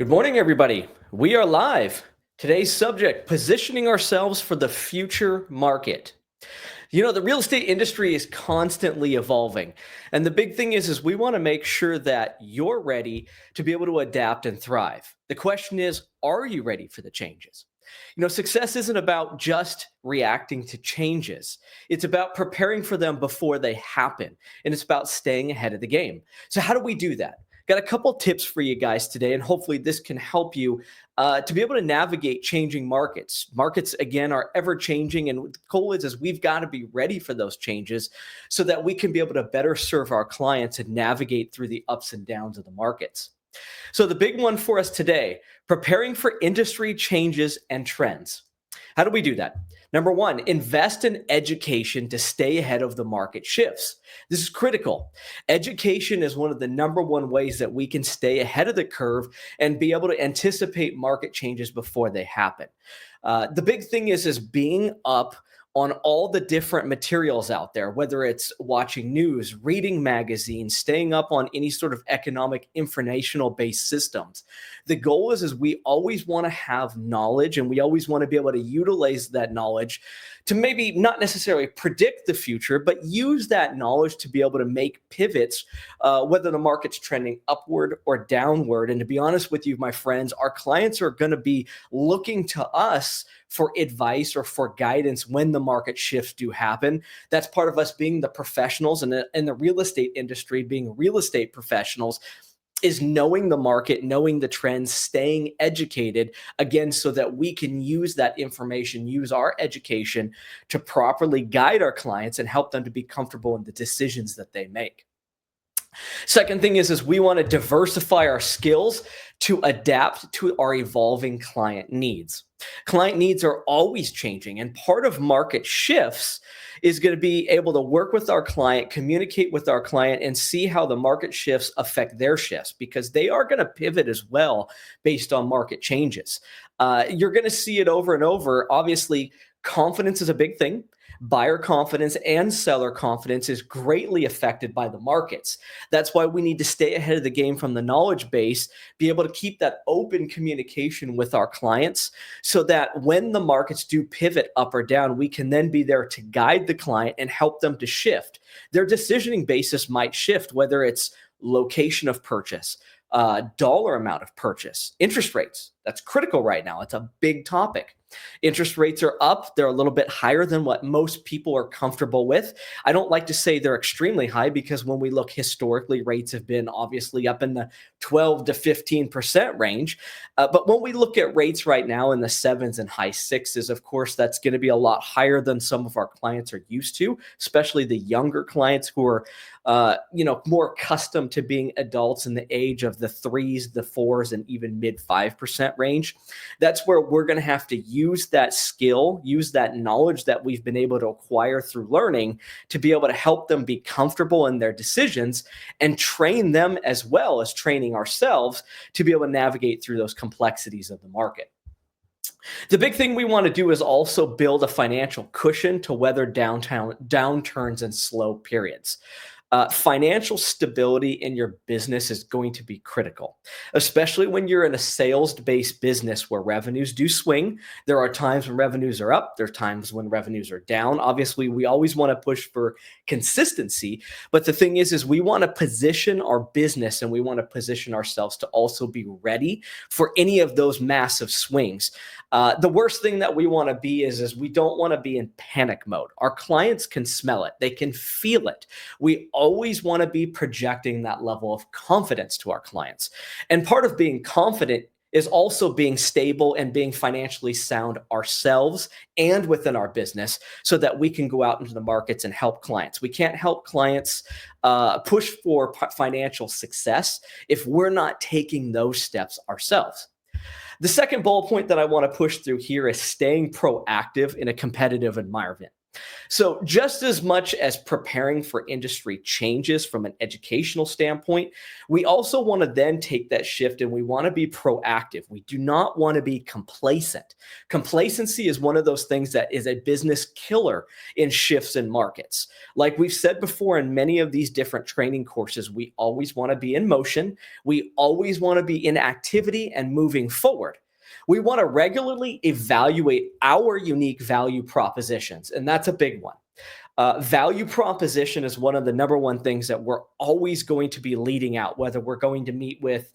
Good morning, everybody. We are live. Today's subject, positioning ourselves for the future market. The real estate industry is constantly evolving. And the big thing is we want to make sure that you're ready to be able to adapt and thrive. The question is, are you ready for the changes? Success isn't about just reacting to changes. It's about preparing for them before they happen. And it's about staying ahead of the game. So how do we do that? Got a couple tips for you guys today, and hopefully this can help you to be able to navigate changing markets. Markets, again, are ever changing, and the goal is we've got to be ready for those changes so that we can be able to better serve our clients and navigate through the ups and downs of the markets. So the big one for us today, preparing for industry changes and trends. How do we do that? Number one, invest in education to stay ahead of the market shifts. This is critical. Education is one of the number one ways that we can stay ahead of the curve and be able to anticipate market changes before they happen. The big thing is being up on all the different materials out there, whether it's watching news, reading magazines, staying up on any sort of economic informational based systems. The goal is we always want to have knowledge, and we always want to be able to utilize that knowledge to maybe not necessarily predict the future, but use that knowledge to be able to make pivots, whether the market's trending upward or downward. And to be honest with you, my friends, our clients are going to be looking to us for advice or for guidance when the market shifts do happen. That's part of us being the professionals in the real estate industry, being real estate professionals, is knowing the market, knowing the trends, staying educated, again, so that we can use that information, use our education to properly guide our clients and help them to be comfortable in the decisions that they make. Second thing is we want to diversify our skills to adapt to our evolving client needs. Client needs are always changing, and part of market shifts is going to be able to work with our client, communicate with our client, and see how the market shifts affect their shifts, because they are going to pivot as well based on market changes. You're going to see it over and over. Obviously, confidence is a big thing. Buyer confidence and seller confidence is greatly affected by the markets. That's why we need to stay ahead of the game from the knowledge base, be able to keep that open communication with our clients so that when the markets do pivot up or down, we can then be there to guide the client and help them to shift. Their decisioning basis might shift, whether it's location of purchase, dollar amount of purchase, interest rates. That's critical right now. It's a big topic. Interest rates are up. They're a little bit higher than what most people are comfortable with. I don't like to say they're extremely high, because when we look historically, rates have been obviously up in the 12 to 15% range. But when we look at rates right now in the sevens and high sixes, of course, that's going to be a lot higher than some of our clients are used to, especially the younger clients who are more accustomed to being adults in the age of the threes, the fours, and even mid 5% range. That's where we're going to have to use that skill, use that knowledge that we've been able to acquire through learning to be able to help them be comfortable in their decisions, and train them as well as training ourselves to be able to navigate through those complexities of the market. The big thing we want to do is also build a financial cushion to weather downturns and slow periods. Financial stability in your business is going to be critical, especially when you're in a sales-based business where revenues do swing. There are times when revenues are up. There are times when revenues are down. Obviously, we always want to push for consistency. But the thing is we want to position our business, and we want to position ourselves to also be ready for any of those massive swings. The worst thing that we want to be is we don't want to be in panic mode. Our clients can smell it. They can feel it. We always want to be projecting that level of confidence to our clients. And part of being confident is also being stable and being financially sound ourselves and within our business, so that we can go out into the markets and help clients. We can't help clients push for financial success if we're not taking those steps ourselves. The second bullet point that I want to push through here is staying proactive in a competitive environment. So, just as much as preparing for industry changes from an educational standpoint, we also want to then take that shift and we want to be proactive. We do not want to be complacent. Complacency is one of those things that is a business killer in shifts in markets. Like we've said before in many of these different training courses, we always want to be in motion, we always want to be in activity and moving forward. We want to regularly evaluate our unique value propositions, and that's a big one. Value proposition is one of the number one things that we're always going to be leading out, whether we're going to meet with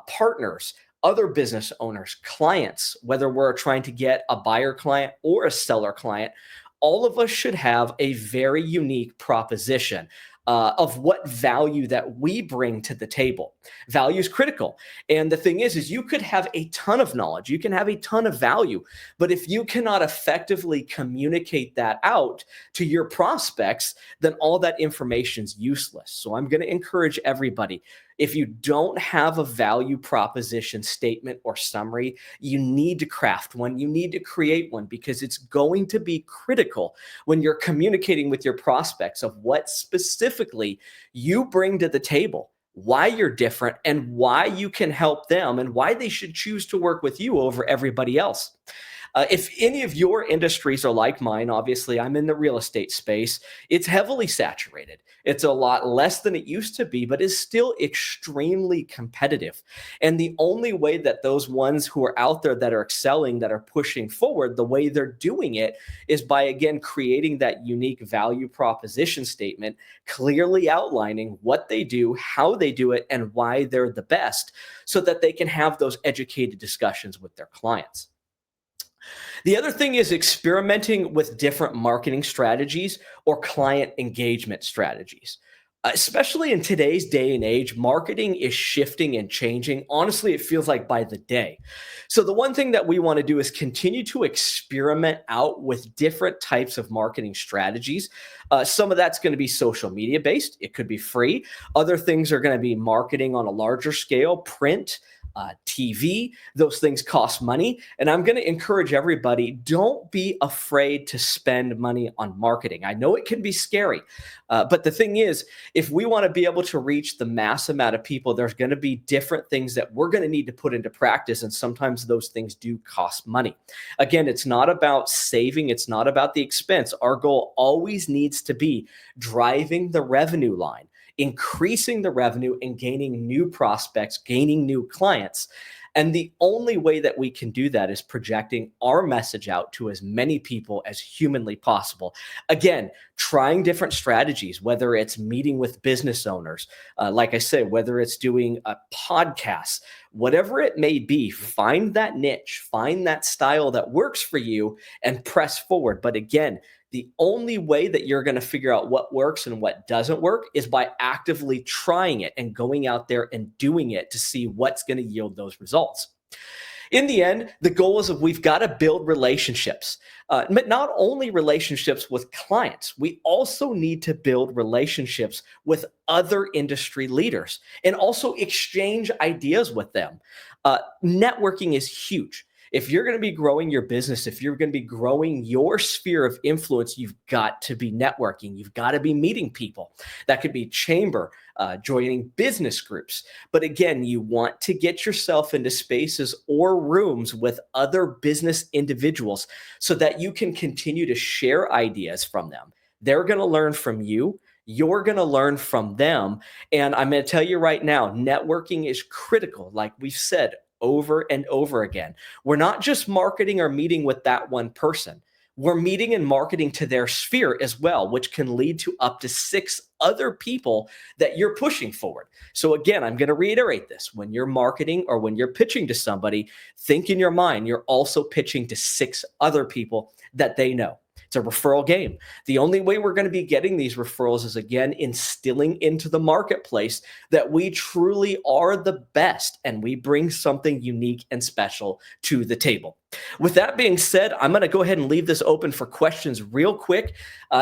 partners, other business owners, clients, whether we're trying to get a buyer client or a seller client. All of us should have a very unique proposition of what value that we bring to the table. Value is critical. And the thing is you could have a ton of knowledge, you can have a ton of value, but if you cannot effectively communicate that out to your prospects, then all that information is useless. So I'm going to encourage everybody, if you don't have a value proposition statement or summary, you need to craft one. You need to create one because it's going to be critical when you're communicating with your prospects of what specifically you bring to the table, why you're different, and why you can help them, and why they should choose to work with you over everybody else. If any of your industries are like mine, obviously I'm in the real estate space, it's heavily saturated. It's a lot less than it used to be, but is still extremely competitive. And the only way that those ones who are out there that are excelling, that are pushing forward, the way they're doing it is by, again, creating that unique value proposition statement, clearly outlining what they do, how they do it, and why they're the best, so that they can have those educated discussions with their clients. The other thing is experimenting with different marketing strategies or client engagement strategies. Especially in today's day and age, marketing is shifting and changing. Honestly, it feels like by the day. So, the one thing that we want to do is continue to experiment out with different types of marketing strategies. Some of that's going to be social media based, it could be free. Other things are going to be marketing on a larger scale, print, TV. Those things cost money. And I'm going to encourage everybody, don't be afraid to spend money on marketing. I know it can be scary, but the thing is, if we want to be able to reach the mass amount of people, there's going to be different things that we're going to need to put into practice. And sometimes those things do cost money. Again, it's not about saving, it's not about the expense. Our goal always needs to be driving the revenue line, increasing the revenue and gaining new prospects, gaining new clients. And the only way that we can do that is projecting our message out to as many people as humanly possible. Again, trying different strategies, whether it's meeting with business owners, like I said, whether it's doing a podcast, whatever it may be, find that niche, find that style that works for you and press forward. But again, the only way that you're going to figure out what works and what doesn't work is by actively trying it and going out there and doing it to see what's going to yield those results. In the end, the goal is that we've got to build relationships, but not only relationships with clients, we also need to build relationships with other industry leaders and also exchange ideas with them. Networking is huge. If you're going to be growing your business, if you're going to be growing your sphere of influence, you've got to be networking. You've got to be meeting people. That could be chamber, joining business groups. But again, you want to get yourself into spaces or rooms with other business individuals so that you can continue to share ideas from them. They're going to learn from you. You're going to learn from them. And I'm going to tell you right now, networking is critical. Like we've said, over and over again. We're not just marketing or meeting with that one person. We're meeting and marketing to their sphere as well, which can lead to up to 6 other people that you're pushing forward. So again, I'm going to reiterate this. When you're marketing or when you're pitching to somebody, think in your mind, you're also pitching to 6 other people that they know. It's a referral game. The only way we're going to be getting these referrals is, again, instilling into the marketplace that we truly are the best and we bring something unique and special to the table. With that being said, I'm going to go ahead and leave this open for questions real quick.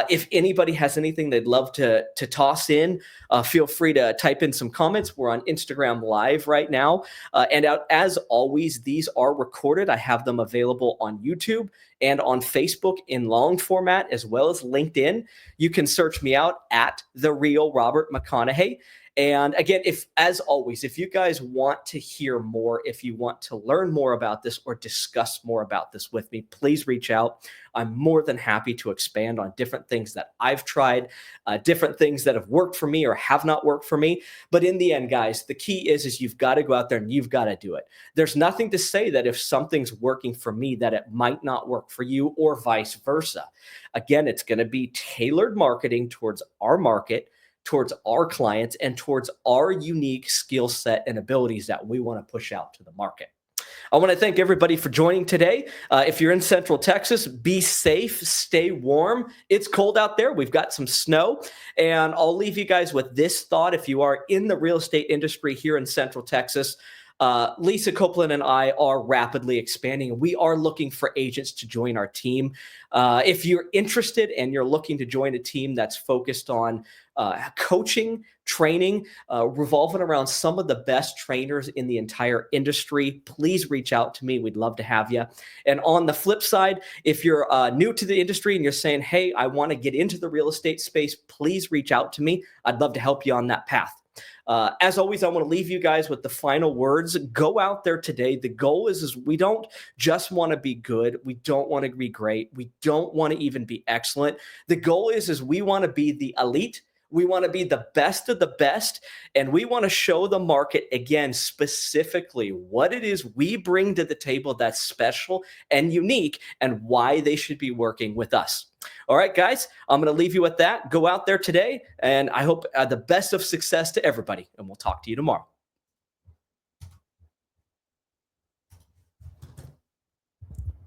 If anybody has anything they'd love to toss in, feel free to type in some comments. We're on Instagram Live right now. As always, these are recorded. I have them available on YouTube and on Facebook in long format, as well as LinkedIn. You can search me out at The Real Robert McConaughey. And again, as always, if you guys want to hear more, if you want to learn more about this or discuss more about this with me, please reach out. I'm more than happy to expand on different things that I've tried, different things that have worked for me or have not worked for me. But in the end, guys, the key is you've got to go out there and you've got to do it. There's nothing to say that if something's working for me, that it might not work for you or vice versa. Again, it's going to be tailored marketing towards our market, towards our clients, and towards our unique skill set and abilities that we want to push out to the market. I want to thank everybody for joining today. If you're in Central Texas, be safe, stay warm. It's cold out there. We've got some snow. And I'll leave you guys with this thought. If you are in the real estate industry here in Central Texas, Lisa Copeland and I are rapidly expanding. We are looking for agents to join our team. If you're interested and you're looking to join a team that's focused on coaching, training, revolving around some of the best trainers in the entire industry, please reach out to me. We'd love to have you. And on the flip side, if you're new to the industry and you're saying, hey, I want to get into the real estate space, please reach out to me. I'd love to help you on that path. As always, I want to leave you guys with the final words. Go out there today. The goal is we don't just want to be good. We don't want to be great. We don't want to even be excellent. The goal is we want to be the elite. We want to be the best of the best. And we want to show the market, again, specifically what it is we bring to the table that's special and unique and why they should be working with us. All right, guys, I'm going to leave you with that. Go out there today, and I hope the best of success to everybody, and we'll talk to you tomorrow.